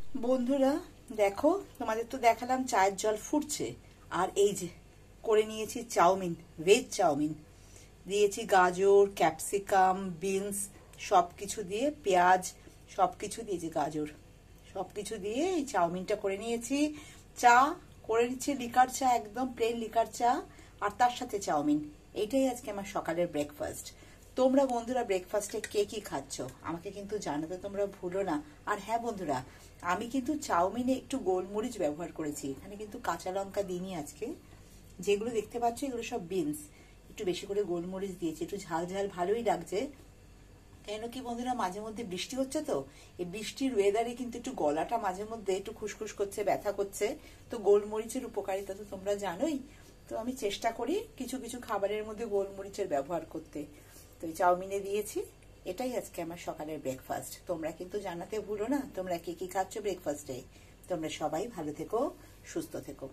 বন্ধুরা দেখো, তোমাদের তো দেখালাম চায়ের জল ফুটছে, আর এই যে করে নিয়েছি চাউমিন, ভেজ চাউমিন। দিয়েছি গাজর, ক্যাপসিকাম, বিনস সবকিছু দিয়ে, পেঁয়াজ সবকিছু দিয়েছি, গাজর সবকিছু দিয়ে এই চাউমিনটা করে নিয়েছি। চা করে নিচ্ছি, লিকার চা, একদম প্লেন লিকার চা, আর তার সাথে চাউমিন। এইটাই আজকে আমার সকালের ব্রেকফাস্ট। তোমরা বন্ধুরা ব্রেকফাস্টে কে কি খাচ্ছ আমাকে কিন্তু জানাতে তোমরা ভুলো না। আর হ্যাঁ বন্ধুরা, আমি কিন্তু চাউমিনে একটু গোলমরিচ ব্যবহার করেছি, এখানে কিন্তু কাঁচা লঙ্কা দিইনি আজকে। যেগুলো দেখতে পাচ্ছ এগুলো সব বিনস, একটু বেশি করে গোলমরিচ দিয়েছি, একটু ঝাল ঝাল ভালোই লাগছে। কেন কি বন্ধুরা, মাঝে মধ্যে বৃষ্টি হচ্ছে, তো এই বৃষ্টির ওয়েদারে কিন্তু একটু গলাটা মাঝে মধ্যে একটু খুসখুস করছে, ব্যথা করছে। তো গোলমরিচের উপকারিতা তো তোমরা জানোই। তো আমি চেষ্টা করি কিছু কিছু খাবারের মধ্যে গোলমরিচের ব্যবহার করতে। তো এই চাউমিনে দিয়েছি। এটাই আজকে আমার সকালের ব্রেকফাস্ট। তোমরা কিন্তু জানাতে ভুলো না তোমরা কি কি খাচ্ছ ব্রেকফাস্টে। তোমরা সবাই ভালো থেকো, সুস্থ থেকো।